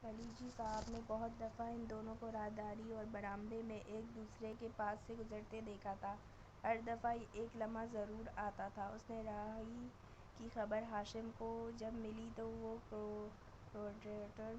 خلیجی صاحب نے بہت دفعہ ان دونوں کو راہداری اور برآمدے میں ایک دوسرے کے پاس سے گزرتے دیکھا تھا۔ ہر دفعہ ایک لمحہ ضرور آتا تھا۔ اس نے راہی کی خبر ہاشم کو جب ملی تو وہ کوآرڈینیٹر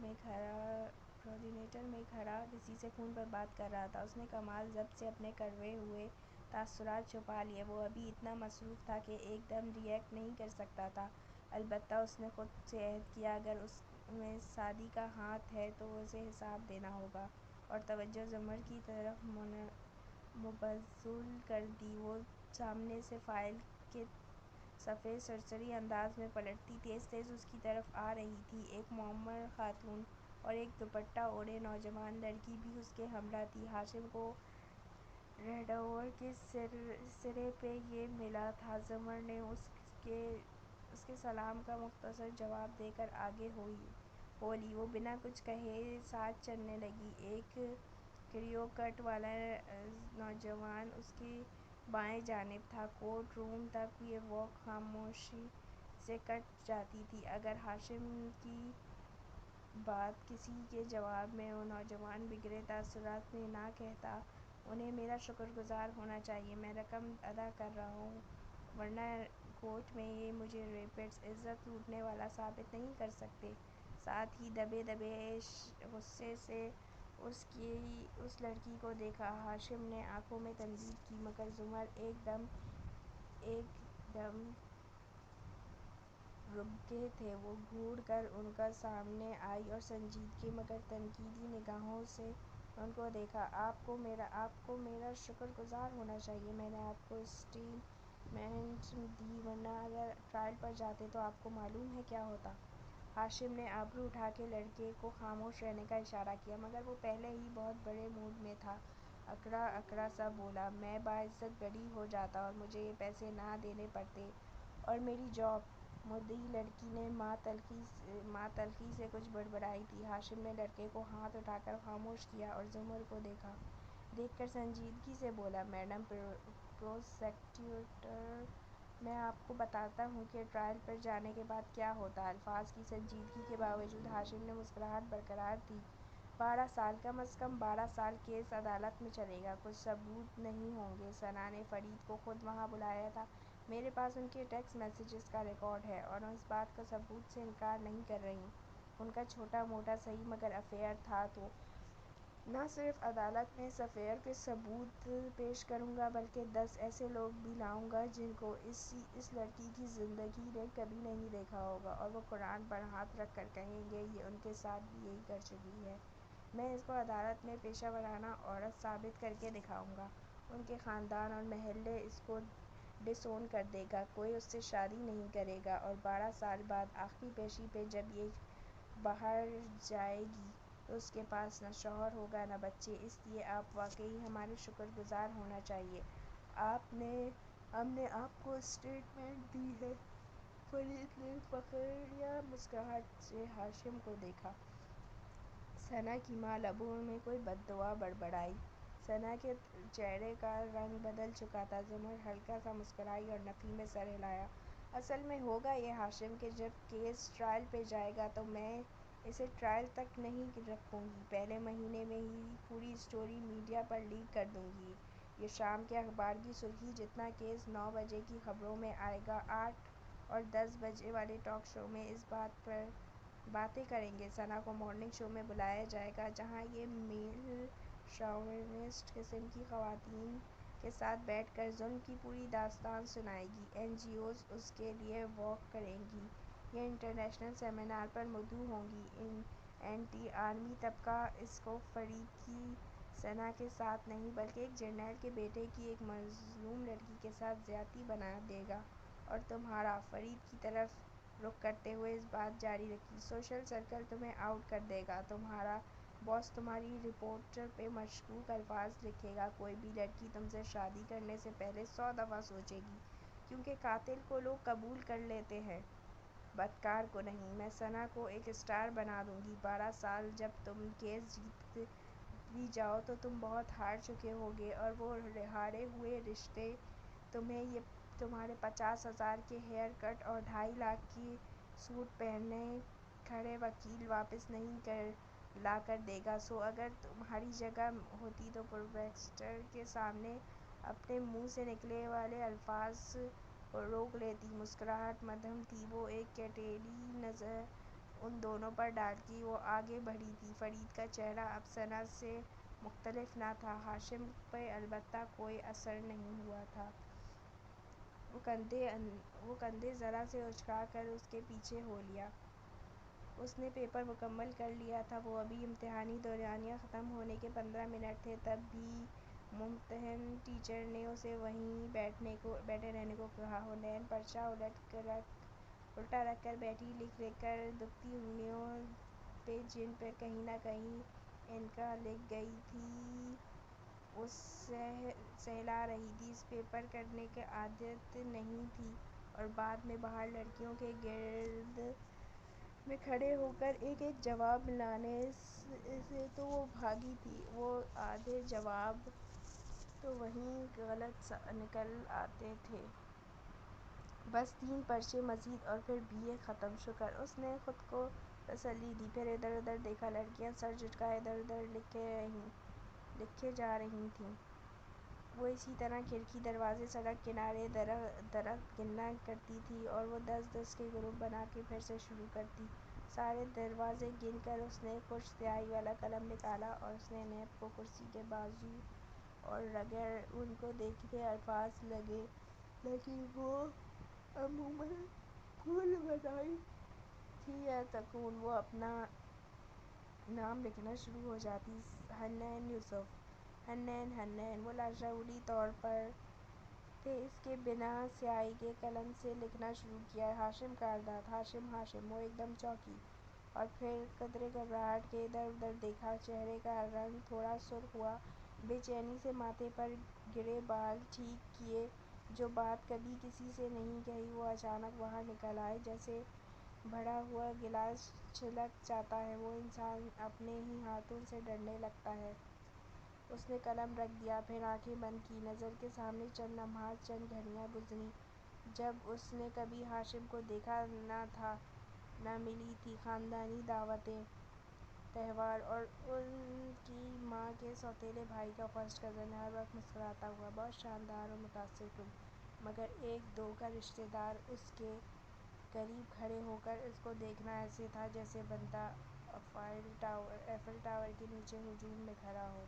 میں کھڑا کسی سے فون پر بات کر رہا تھا۔ اس نے کمال ضبط سے اپنے کڑوے ہوئے تاثرات چھپا لیے۔ وہ ابھی اتنا مصروف تھا کہ ایک دم ری ایکٹ نہیں کر سکتا تھا، البتہ اس نے خود سے عہد کیا اگر اس میں سعدی کا ہاتھ ہے تو اسے حساب دینا ہوگا، اور توجہ زمر کی طرف مبذول کر دی۔ وہ سامنے سے فائل کے صفحے سرسری انداز میں پلٹتی تیز تیز اس کی طرف آ رہی تھی۔ ایک معمر خاتون اور ایک دوپٹہ اوڑھے نوجوان لڑکی بھی اس کے ہمراہ تھی۔ ہاشم کو ریڈیو کے سرے پہ یہ ملا تھا۔ زمر نے اس کے سلام کا مختصر جواب دے کر آگے ہو لی۔ وہ بنا کچھ کہے ساتھ چلنے لگی۔ ایک کریو کٹ والا نوجوان اس کی بائیں جانب تھا۔ کورٹ روم تک یہ واک خاموشی سے کٹ جاتی تھی۔ اگر ہاشم کی بات کسی کے جواب میں وہ نوجوان بگڑے تاثرات میں نہ کہتا، "انہیں میرا شکر گزار ہونا چاہیے، میں رقم ادا کر رہا ہوں، ورنہ کورٹ میں یہ مجھے ریپٹس عزت لوٹنے والا ثابت نہیں کر سکتے"۔ ساتھ ہی دبے دبے غصے سے اس لڑکی کو دیکھا۔ ہاشم نے آنکھوں میں تنزیل کی، مگر زمر ایک دم رک گئے تھے۔ وہ گھور کر ان کے سامنے آئی اور سنجیدگی مگر تنقیدی نگاہوں سے ان کو دیکھا۔ آپ کو میرا شکر گزار ہونا چاہیے، میں نے آپ کو اسٹیٹمنٹ دی، ورنہ اگر ٹرائل پر جاتے تو آپ کو معلوم ہے کیا ہوتا۔ ہاشم نے ابرو اٹھا کے لڑکے کو خاموش رہنے کا اشارہ کیا، مگر وہ پہلے ہی بہت بڑے موڈ میں تھا۔ اکڑا اکڑا سا بولا، "میں باعزت بری ہو جاتا اور مجھے یہ پیسے نہ دینے پڑتے، اور میری جاب"۔ مدعی لڑکی نے ماں تلخی سے کچھ بڑبڑائی تھی۔ ہاشم نے لڑکے کو ہاتھ اٹھا کر خاموش کیا اور زمر کو دیکھ کر سنجیدگی سے بولا، "میڈم پروسیکیوٹر، میں آپ کو بتاتا ہوں کہ ٹرائل پر جانے کے بعد کیا ہوتا"۔ الفاظ کی سنجیدگی کے باوجود ہاشم نے مسکراہٹ برقرار دی۔ 12 سال، کم از کم 12 سال کیس عدالت میں چلے گا، کچھ ثبوت نہیں ہوں گے۔ ثنا نے فرید کو خود وہاں بلایا تھا۔ میرے پاس ان کے ٹیکسٹ میسیجز کا ریکارڈ ہے، اور وہ اس بات کا ثبوت سے انکار نہیں کر رہی۔ ان کا چھوٹا موٹا صحیح مگر افیئر تھا، تو نہ صرف عدالت میں اس افیئر کے ثبوت پیش کروں گا بلکہ 10 ایسے لوگ بھی لاؤں گا جن کو اس لڑکی کی زندگی نے کبھی نہیں دیکھا ہوگا، اور وہ قرآن پر ہاتھ رکھ کر کہیں گے یہ ان کے ساتھ بھی یہی کر چکی ہے۔ میں اس کو عدالت میں پیشہ ورانہ عورت ثابت کر کے دکھاؤں گا۔ ان کے خاندان اور محلہ اس کو ڈس اون کر دے گا، کوئی اس سے شادی نہیں کرے گا، اور 12 سال بعد آخری پیشی پہ جب یہ باہر جائے گی تو اس کے پاس نہ شوہر ہوگا نہ بچے۔ اس لیے آپ واقعی ہمارے شکر گزار ہونا چاہیے، ہم نے آپ کو اسٹیٹمنٹ دی ہے۔ فرید نے فخریہ مسکراہٹ سے ہاشم کو دیکھا۔ ثنا کی ماں لبوں میں کوئی بد دعا بڑبڑائی۔ ثنا کے چہرے کا رنگ بدل چکا تھا۔ زمر ہلکا سا مسکرائی اور نفی میں سر ہلایا۔ "اصل میں ہوگا یہ ہاشم کہ جب کیس ٹرائل پہ جائے گا تو میں اسے ٹرائل تک نہیں رکھوں گی، پہلے مہینے میں ہی پوری اسٹوری میڈیا پر لیک کر دوں گی۔ یہ شام کے اخبار کی سرخی جتنا کیس 9 بجے کی خبروں میں آئے گا، 8 اور 10 بجے والے ٹاک شو میں اس بات پر باتیں کریں گے۔ ثنا کو مارننگ شو میں بلایا جائے گا جہاں یہ میل شاورنسٹ قسم کی خواتین کے ساتھ بیٹھ کر ظلم کی پوری داستان سنائے گی۔ این جی اوز اس کے لیے واک کریں گی، یہ انٹرنیشنل سیمینار پر مدعو ہوں گی۔ اینٹی آرمی طبقہ اس کو فرید کی ثنا کے ساتھ نہیں بلکہ ایک جرنیل کے بیٹے کی ایک مظلوم لڑکی کے ساتھ زیادتی بنا دے گا، اور تمہارا فرید کی طرف رخ کرتے ہوئے اس بات جاری رکھی، سوشل سرکل تمہیں آؤٹ کر دے گا، تمہارا باس تمہاری رپورٹ پہ مشکوک الفاظ لکھے گا، کوئی بھی لڑکی تم سے شادی کرنے سے پہلے 100 دفعہ سوچے گی، کیونکہ قاتل کو لوگ قبول کر لیتے ہیں، بدکار کو نہیں۔ میں ثنا کو ایک اسٹار بنا دوں گی۔ 12 سال جب تم کیس جیت بھی جاؤ تو تم بہت ہار چکے ہوگے، اور وہ ہارے ہوئے رشتے تمہارے 50,000 کے ہیئر کٹ اور 2.5 لاکھ کی سوٹ پہنے کھڑے وکیل واپس نہیں کر لا کر دے گا۔ سو اگر تمہاری جگہ ہوتی تو پروفیسر کے سامنے اپنے منہ سے نکلنے والے الفاظ کو روک لیتی۔ مسکراہٹ مدھم تھی۔ وہ ایک کٹیلی نظر ان دونوں پر ڈالتی وہ آگے بڑھی تھی۔ فرید کا چہرہ اب ثنا سے مختلف نہ تھا۔ ہاشم پہ البتہ کوئی اثر نہیں ہوا تھا۔ وہ کندھے ذرا سے اچکا کر اس کے پیچھے ہو لیا۔ اس نے پیپر مکمل کر لیا تھا۔ وہ ابھی امتحانی دورانیہ ختم ہونے کے 15 منٹ تھے، تب بھی ممتحن ٹیچر نے اسے وہیں بیٹھے رہنے کو کہا۔ حنین پرچہ الٹا رکھ کر بیٹھی، لکھ کر دبتی انگلیوں پہ جن پر کہیں نہ کہیں انکا لگ گئی تھی اس سہلا رہی تھی۔ اسے پیپر کرنے کی عادت نہیں تھی اور بعد میں باہر لڑکیوں کے گرد میں کھڑے ہو کر ایک ایک جواب ملانے سے تو وہ بھاگی تھی۔ وہ آدھے جواب تو وہیں غلط نکل آتے تھے۔ بس 3 پرچے مزید اور پھر BA ختم۔ شکر، اس نے خود کو تسلی دی۔ پھر ادھر ادھر دیکھا۔ لڑکیاں سر جھٹکائے ادھر ادھر لکھے جا رہی تھیں۔ وہ اسی طرح کھڑکی، دروازے، سڑک کنارے، درخت گننا کرتی تھیں اور وہ 10-10 کے گروپ بنا کے پھر سے شروع کرتی۔ سارے دروازے گن کر اس نے خشک سیاہی والا قلم نکالا اور اس نے نیب کو کرسی کے بازو اور رگڑ ان کو دیکھتے الفاظ لگے، لیکن وہ عموماً بھول بھلائی تھی یا سکون۔ وہ اپنا نام لکھنا شروع ہو جاتی۔ حنین یوسف، حنین۔ وہ لاشعوری طور پر اس کے بنا سیاہی کے قلم سے لکھنا شروع کیا۔ ہاشم کارنداد، ہاشم۔ وہ ایک دم چونکی اور پھر قدرے گھبراہٹ کے ادھر ادھر دیکھا۔ چہرے کا رنگ تھوڑا سرخ ہوا۔ بے چینی سے ماتھے پر گرے بال ٹھیک کیے۔ جو بات کبھی کسی سے نہیں کہی وہ اچانک باہر نکل آئی، جیسے بھرا ہوا گلاس چھلک جاتا ہے۔ وہ انسان اپنے ہی ہاتھوں سے ڈرنے لگتا ہے۔ اس نے قلم رکھ دیا، پھر آنکھیں بند کیں۔ نظر کے سامنے چند لمحات، چند گھڑیاں گزریں جب اس نے کبھی ہاشم کو دیکھا نہ تھا، نہ ملی تھی۔ خاندانی دعوتیں، تہوار اور ان کی ماں کے سوتیلے بھائی کا فرسٹ کزن ہر وقت مسکراتا ہوا، بہت شاندار اور متاثر کن۔ مگر ایک دو کا رشتہ دار اس کے قریب کھڑے ہو کر اس کو دیکھنا ایسے تھا جیسے بندہ ایفل ٹاور کے نیچے ہجوم میں کھڑا ہو۔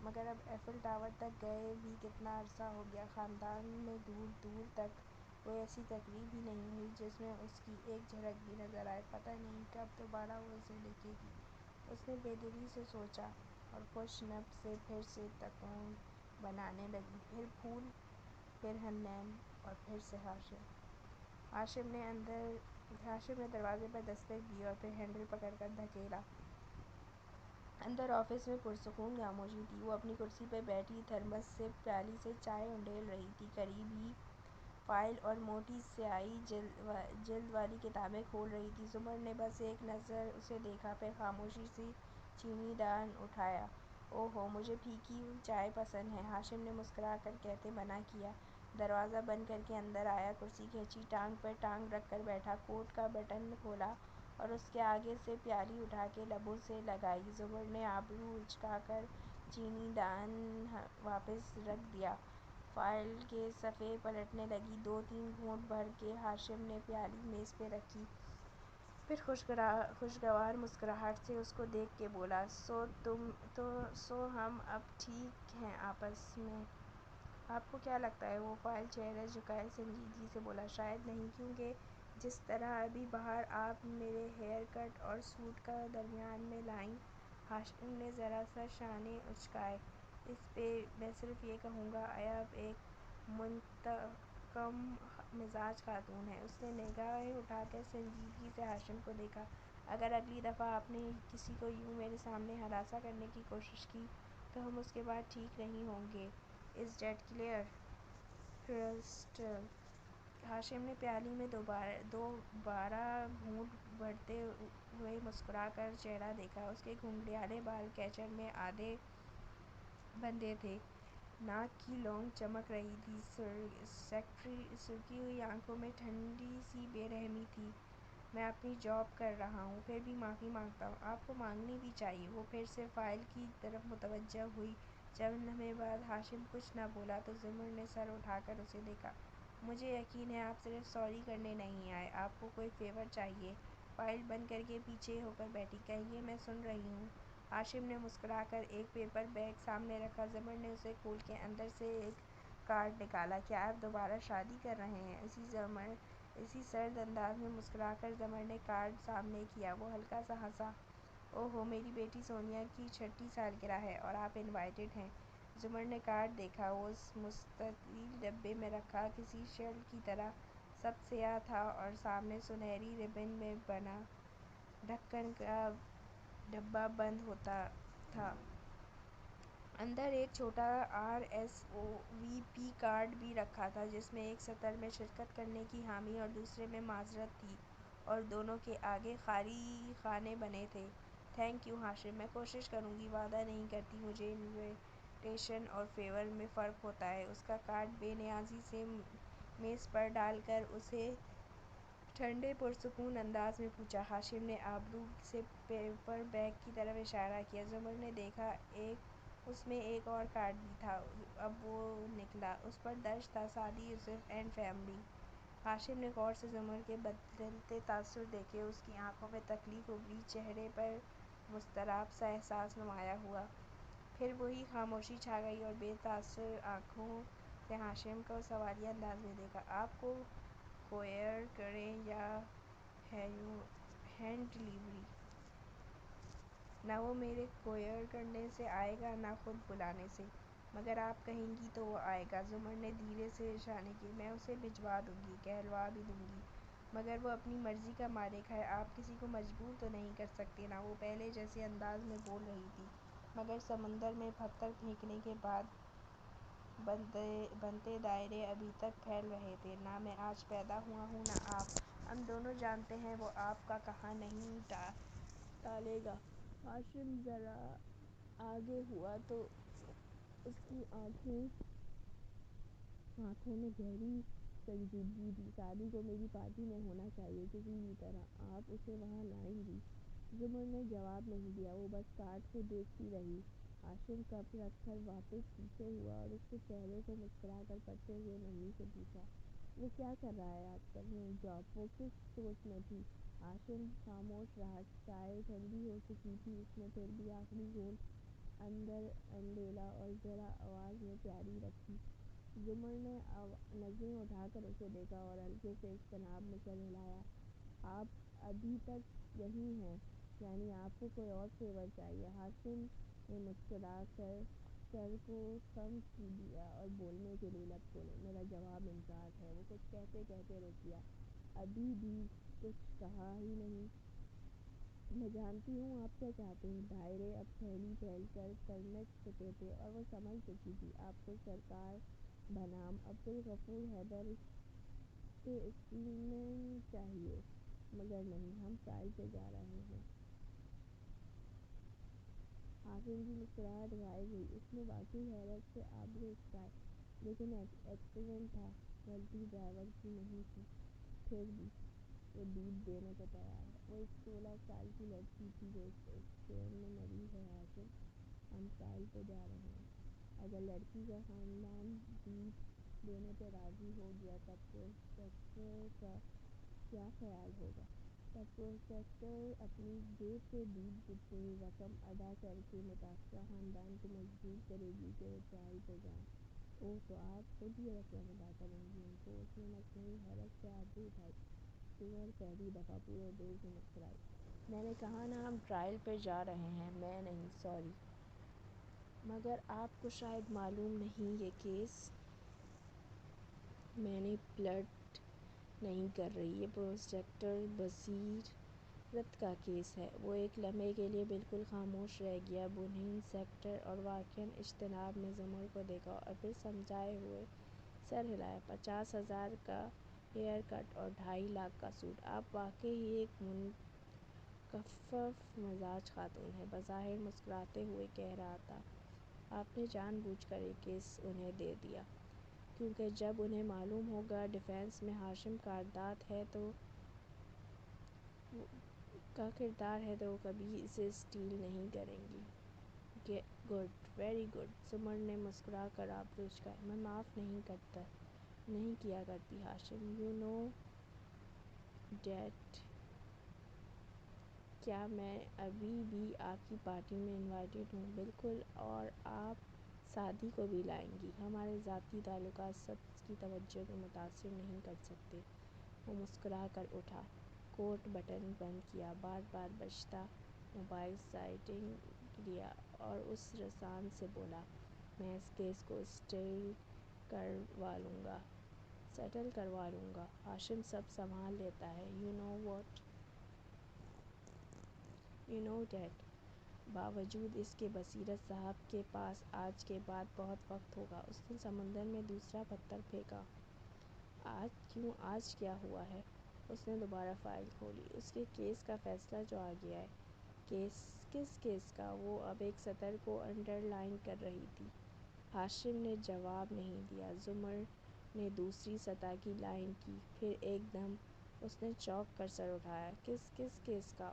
مگر اب ایفل ٹاور تک گئے بھی کتنا عرصہ ہو گیا۔ خاندان میں دور دور تک کوئی ایسی تقریب ہی نہیں ہوئی جس میں اس کی ایک جھلک بھی نظر آئے۔ پتہ نہیں کب دوبارہ وہ اسے دیکھے گی، اس نے بے دلی سے سوچا اور خوش نبض سے پھر سے تکون بنانے لگی۔ پھر پھول، پھر حنین اور پھر سے ہاشم۔ ہاشم نے دروازے پر دستک دی اور پھر ہینڈل پکڑ کر دھکیلا۔ اندر آفس میں پرسکون خاموشی تھی۔ وہ اپنی کرسی پہ بیٹھی تھرمس سے پیالی سے چائے انڈیل رہی تھی۔ قریب ہی فائل اور موٹی سیاہی جلد والی کتابیں کھول رہی تھی۔ زمر نے بس ایک نظر اسے دیکھا، پھر خاموشی سے چینی دان اٹھایا۔ اوہ ہو، مجھے پھیکی ہوئی چائے پسند ہے، ہاشم نے مسکرا کر کہتے منع کیا۔ دروازہ بند کر کے اندر آیا، کرسی کھینچی، ٹانگ پر ٹانگ رکھ کر بیٹھا، کوٹ کا بٹن کھولا اور اس کے آگے سے پیالی اٹھا کے لبوں سے لگائی۔ زمر نے ابرو اچکا کر چینی دان واپس رکھ دیا، فائل کے صفحے پلٹنے لگی۔ 2-3 گھونٹ بھر کے ہاشم نے پیالی میز پہ رکھی، پھر خوشگوار مسکراہٹ سے اس کو دیکھ کے بولا، سو ہم اب ٹھیک ہیں آپس میں؟ آپ کو کیا لگتا ہے؟ وہ فائل چہرہ جھکائے سنجیدگی سے بولا، شاید نہیں، کیونکہ جس طرح ابھی باہر آپ میرے ہیئر کٹ اور سوٹ کو درمیان میں لائیں۔ ہاشم نے ذرا سا شانے اچکائے۔ اس پہ میں صرف یہ کہوں گا، ایاب ایک منتقم مزاج خاتون ہے۔ اس نے نگاہیں اٹھا کر سنجیدگی سے ہاشم کو دیکھا۔ اگر اگلی دفعہ آپ نے کسی کو یوں میرے سامنے ہراساں کرنے کی کوشش کی تو ہم اس کے بعد ٹھیک نہیں ہوں گے۔ Is that clear? کرسٹل۔ ہاشم نے پیالی میں دوبارہ گھونٹ بھرتے ہوئے مسکرا کر چہرہ دیکھا۔ اس کے گھنگریالے بال کیچر میں آدھے بندھے تھے، ناک کی لونگ چمک رہی تھی، سرکی ہوئی آنکھوں میں ٹھنڈی سی بے رحمی تھی۔ میں اپنی جاب کر رہا ہوں، پھر بھی معافی مانگتا ہوں۔ آپ کو مانگنی بھی چاہیے۔ وہ پھر سے فائل کی طرف متوجہ ہوئی۔ چند لمحے بعد ہاشم کچھ نہ بولا تو زمر نے سر اٹھا کر اسے دیکھا۔ مجھے یقین ہے آپ صرف سوری کرنے نہیں آئے، آپ کو کوئی فیور چاہیے۔ فائل بند کر کے پیچھے ہو کر بیٹھی۔ کہیے، میں سن رہی ہوں۔ ہاشم نے مسکرا کر ایک پیپر بیگ سامنے رکھا۔ زمر نے اسے کھول کے اندر سے ایک کارڈ نکالا۔ کیا آپ دوبارہ شادی کر رہے ہیں؟ اسی سرد انداز میں مسکرا کر زمر نے کارڈ سامنے کیا۔ وہ ہلکا سا ہنسا۔ اوہو، میری بیٹی سونیا کی 6ٹھی سالگرہ ہے اور آپ انوائٹڈ ہیں۔ زمر نے کارڈ دیکھا۔ وہ اس مستطیل ڈبے میں رکھا کسی شیل کی طرح سب سیاہ تھا اور سامنے سنہری ربن میں بنا ڈھکن کا ڈبہ بند ہوتا تھا۔ اندر ایک چھوٹا RSVP کارڈ بھی رکھا تھا جس میں ایک سطر میں شرکت کرنے کی حامی اور دوسرے میں معذرت تھی اور دونوں کے آگے خالی خانے بنے تھے۔ تھینک یو ہاشم، میں کوشش کروں گی۔ وعدہ نہیں کرتی۔ مجھے انویٹیشن اور فیور میں فرق ہوتا ہے۔ اس کا کارڈ بے نیازی سے میز پر ڈال کر اسے ٹھنڈے پرسکون انداز میں پوچھا۔ ہاشم نے آبرو سے پیپر بیگ کی طرف اشارہ کیا۔ زمر نے دیکھا اس میں ایک اور کارڈ بھی تھا۔ اب وہ نکلا۔ اس پر درج تھا، سعدی یوسف اینڈ فیملی۔ ہاشم نے غور سے زمر کے بدلتے تاثر دیکھے۔ اس کی آنکھوں میں تکلیف ابھری، چہرے پر مضطراب سا احساس نمایاں ہوا۔ پھر وہی خاموشی چھا گئی اور بے تاثر آنکھوں سے ہاشم کو سوالیہ انداز میں دیکھا۔ آپ کو کوریئر کریں یا ہینڈ ڈلیوری؟ نہ وہ میرے کوریئر کرنے سے آئے گا نہ خود بلانے سے، مگر آپ کہیں گی تو وہ آئے گا۔ زمر نے دھیرے سے اشارے کیے۔ میں اسے بھجوا دوں گی، کہلوا بھی دوں گی، مگر وہ اپنی مرضی کا مالک ہے، آپ کسی کو مجبور تو نہیں کر سکتے نا۔ وہ پہلے جیسے انداز میں بول رہی تھی، مگر سمندر میں پتھر پھینکنے کے بعد بنتے دائرے ابھی تک پھیل رہے تھے۔ نہ میں آج پیدا ہوا ہوں نہ آپ۔ ہم دونوں جانتے ہیں وہ آپ کا کہا نہیں ٹالے گا۔ ہاشم ذرا آگے ہوا تو اس کی آنکھوں میں گہری سنجیدگی تھی۔ شادی کو میری پارٹی میں ہونا چاہیے کسی بھی طرح۔ آپ اسے وہاں لائیں گی؟ زمر نے جواب نہیں دیا۔ وہ بس کارڈ کو دیکھتی رہی۔ ہاشم کپ رکھ کر واپس پیچھے ہوا اور اس کے چہرے کو مسکرا کر پڑھتے ہوئے نرمی سے پوچھا، وہ کیا کر رہا ہے آج کل؟ نہیں، جاب۔ وہ کس سوچ میں تھی؟ ہاشم خاموش رہا۔ چائے ٹھنڈی ہو چکی تھی۔ اس نے پھر بھی آخری گھونٹ اندر انڈیلا اور ذرا آواز میں پیاری رکھی۔ زمر نے نظریں اٹھا کر اسے دیکھا اور ہلکے سے اجتناب میں سر ہلایا۔ آپ ابھی تک یہیں ہیں؟ یعنی آپ کو کوئی اور فیور چاہیے؟ ہاشم نے مسکرا کر سر کو خم کیا اور بولنے کے لیے لب کھولے۔ میرا جواب انکار ہے۔ وہ کچھ کہتے کہتے رک گیا۔ ابھی بھی کچھ کہا ہی نہیں؟ میں جانتی ہوں آپ کیا چاہتے ہیں۔ دائرے اب پھیل کر کرنٹ چکے تھے اور وہ سمجھ چکی تھی۔ آپ کو سرکار بنام عبدالغفور حیدر کے اسٹیٹمنٹ چاہیے، مگر نہیں، ہم ٹرائل پہ جا رہے ہیں۔ ہاشم کی مسکراہٹ غائب ہوئی۔ اس نے واقعی حیرت سے آبرو اچکائے۔ لیکن ایکسیڈنٹ تھا، غلطی ڈرائیور کی نہیں تھی۔ پھر بھی وہ دودھ دینے کو تیار ہے۔ وہ ایک 16 سال کی لڑکی تھی جو اس ٹرین میں مری ہے۔ ہاشم، ہم ٹرائل پہ جا رہے ہیں۔ اگر لڑکی کا خاندان دودھ دینے پہ راضی ہو گیا تب پروسیکیوٹر کا کیا خیال ہوگا؟ تب پروسیکیوٹر اپنی جیب سے دودھ جتنی رقم ادا کر کے متاثرہ خاندان کو مجبور کرے گی کہ وہ ٹرائل پہ جائیں۔ اوہ، تو آپ خود یہ رقم ادا کریں گی ان کو؟ اس نے مصنوعی حیرت سے آبرو اٹھائی۔ زمر پہلی دفعہ پورے دل سے مسکرائی۔ میں نے کہا نا ہم ٹرائل پہ جا رہے ہیں، میں نہیں، سوری۔ مگر آپ کو شاید معلوم نہیں یہ کیس میں نے پلٹ نہیں کر رہی، یہ پروسیکیوٹر بصیرت کا کیس ہے۔ وہ ایک لمحے کے لیے بالکل خاموش رہ گیا۔ بنی انسپکٹر اور واقعاً اجتناب نے زمر کو دیکھا اور پھر سمجھائے ہوئے سر ہلایا۔ 50,000 کا ہیئر کٹ اور 2.5 لاکھ کا سوٹ۔ آپ واقعی ایک مکفف مزاج خاتون ہیں، بظاہر مسکراتے ہوئے کہہ رہا تھا۔ آپ نے جان بوجھ کر یہ کیس انہیں دے دیا، کیونکہ جب انہیں معلوم ہوگا ڈیفینس میں ہاشم کارداد ہے تو کا کردار ہے تو وہ کبھی اسے اسٹیل نہیں کریں گی۔ گڈ، ویری گڈ، زمر نے مسکرا کر آبرو جھکائے۔ میں معاف نہیں کیا کرتی ہاشم، یو نو ڈیٹ۔ کیا میں ابھی بھی آپ کی پارٹی میں انوائٹڈ ہوں؟ بالکل، اور آپ سعدی کو بھی لائیں گی۔ ہمارے ذاتی تعلقات سب کی توجہ کو متاثر نہیں کر سکتے۔ وہ مسکرا کر اٹھا، کوٹ بٹن بند کیا، بار بار بجتا موبائل سائڈنگ لیا اور اس رسان سے بولا، میں اس کیس کو سیٹل کروا لوں گا۔ ہاشم سب سنبھال لیتا ہے، یو نو ڈیٹ۔ باوجود اس کے بصیرت صاحب کے پاس آج کے بعد بہت وقت ہوگا۔ اس نے سمندر میں دوسرا پتھر پھینکا۔ آج کیا ہوا ہے؟ اس نے دوبارہ فائل کھولی۔ اس کے کیس کا فیصلہ جو آ گیا ہے۔ کس کیس کا؟ وہ اب ایک سطر کو انڈر لائن کر رہی تھی۔ ہاشم نے جواب نہیں دیا۔ زمر نے دوسری سطح کی لائن کی، پھر ایک دم اس نے چونک کر سر اٹھایا۔ کس کیس کا؟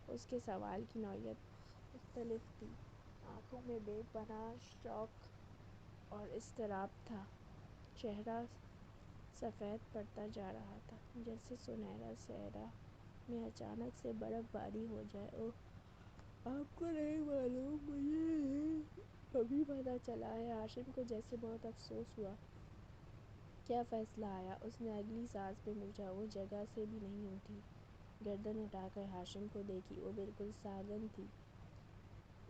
اس کے سوال کی نوعیت مختلف تھی۔ آنکھوں میں بے پناہ شوق اور اضطراب تھا۔ چہرہ سفید پڑتا جا رہا تھا، جیسے سنہرا صحرا میں اچانک سے برف باری ہو جائے۔ اوہ، آپ کو نہیں معلوم، مجھے ابھی پتہ چلا ہے۔ ہاشم کو جیسے بہت افسوس ہوا۔ کیا فیصلہ آیا؟ اس نے اگلی سانس میں پوچھا۔ وہ جگہ سے بھی نہیں اٹھی، گردن اٹھا کر ہاشم کو دیکھی۔ وہ بالکل ساگن تھی۔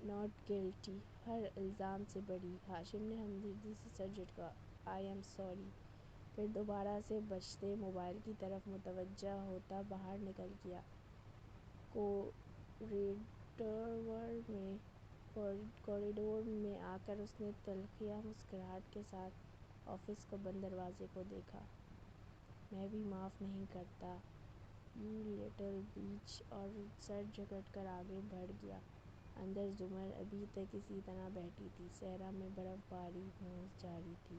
ناٹ گلٹی، ہر الزام سے بری۔ ہاشم نے ہمدردی سے سر جھٹکا، آئی ایم سوری، پھر دوبارہ سے بجتے موبائل کی طرف متوجہ ہوتا باہر نکل گیا۔ کوریڈور میں آ کر اس نے تلخیہ مسکراہٹ کے ساتھ آفس کے بند دروازے کو دیکھا۔ میں بھی معاف نہیں کرتا، یو لٹل بیچ، اور سر جھٹک کر آگے بڑھ گیا۔ اندر زمر ابھی تک اسی طرح بیٹھی تھی۔ صحرا میں برف باری جاری تھی۔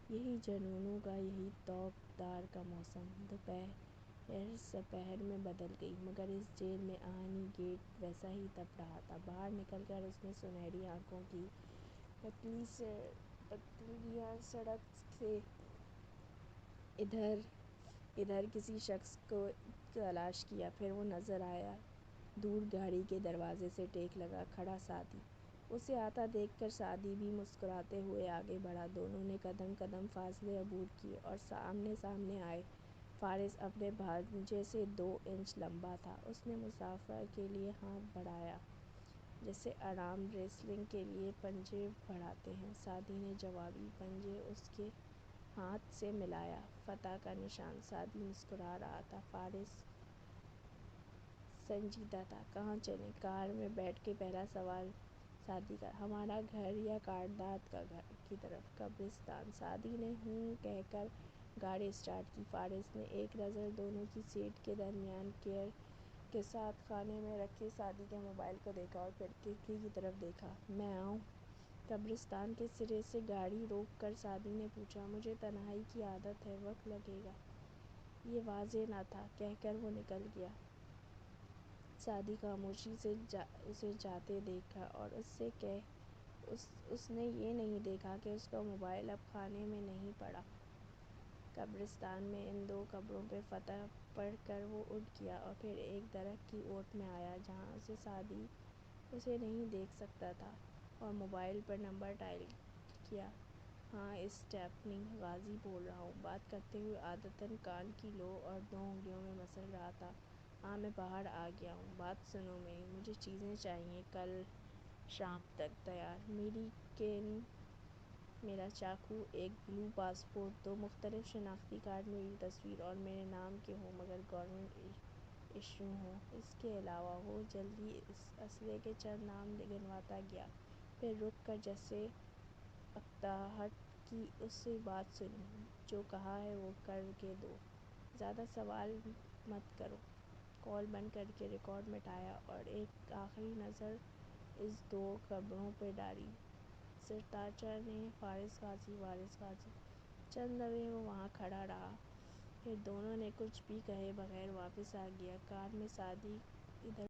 یہی جنونوں کا، یہی توق دار کا موسم۔ دوپہر سپہر میں بدل گئی، مگر اس جیل میں آہنی گیٹ ویسا ہی تپ رہا تھا۔ باہر نکل کر اس نے سنہری آنکھوں کی پتلیاں سڑک سے ادھر کسی شخص کو تلاش کیا، پھر وہ نظر آیا، دور گاڑی کے دروازے سے ٹیک لگا کھڑا سعدی۔ اسے آتا دیکھ کر سعدی بھی مسکراتے ہوئے آگے بڑھا۔ دونوں نے قدم فاصلے عبور کیے اور آمنے سامنے آئے۔ فارس اپنے بھانجے سے 2 انچ لمبا تھا۔ اس نے مصافحہ کے لیے ہاتھ بڑھایا، جیسے آرم ریسلنگ کے لیے پنجے بڑھاتے ہیں۔ سعدی نے جوابی پنجے اس کے ہاتھ سے ملایا، فتح کا نشان۔ سعدی مسکرا رہا تھا، فارس سنجیدہ تھا۔ کہاں چلیں؟ کار میں بیٹھ کے پہلا سوال سعدی کا۔ ہمارا گھر یا کائنات کی طرف؟ قبرستان۔ سعدی نے ہوں کہہ کر گاڑی اسٹارٹ کی۔ فارس نے ایک نظر دونوں کی سیٹ کے درمیان کیئر کے ساتھ خانے میں رکھے سعدی کے موبائل کو دیکھا اور پھر کھڑکی کی طرف دیکھا۔ میں آؤں؟ قبرستان کے سرے سے گاڑی روک کر سعدی نے پوچھا۔ مجھے تنہائی کی عادت ہے، وقت لگے گا۔ یہ واضح نہ تھا، کہہ کر وہ نکل گیا۔ سعدی خاموشی سے اسے جاتے دیکھا اور اس نے یہ نہیں دیکھا کہ اس کا موبائل اب خانے میں نہیں پڑا۔ قبرستان میں ان 2 قبروں پہ فتح پڑھ کر وہ اٹھ گیا اور پھر ایک درخت کی اوٹ میں آیا جہاں سے سعدی اسے نہیں دیکھ سکتا تھا، اور موبائل پر نمبر ڈائل کیا۔ ہاں، اسٹیفنی، غازی بول رہا ہوں۔ بات کرتے ہوئے عادتاً کان کی لو اور 2 انگلیوں میں مسل رہا تھا۔ ہاں، میں باہر آ گیا ہوں۔ بات سنو میری، مجھے چیزیں چاہئیں، کل شام تک تیار۔ میری کین، میرا چاقو، ایک بلو پاسپورٹ، 2 مختلف شناختی کارڈ میری تصویر اور میرے نام کے ہوں مگر گورنمنٹ ایشو ہوں۔ اس کے علاوہ وہ جلدی اسلحے کے چند نام گنواتا گیا، پھر رک کر جیسے اکتاہٹ کی اسی بات سنی۔ جو کہا ہے وہ کر کے دو، زیادہ سوال مت کرو۔ کال بند کر کے ریکارڈ مٹایا اور ایک آخری نظر اس 2 قبروں پہ ڈالی۔ سرتاچا نے وارث غازی۔ چند لمحے وہ وہاں کھڑا رہا، پھر دونوں نے کچھ بھی کہے بغیر واپس آ گیا۔ کار میں سعدی ادھر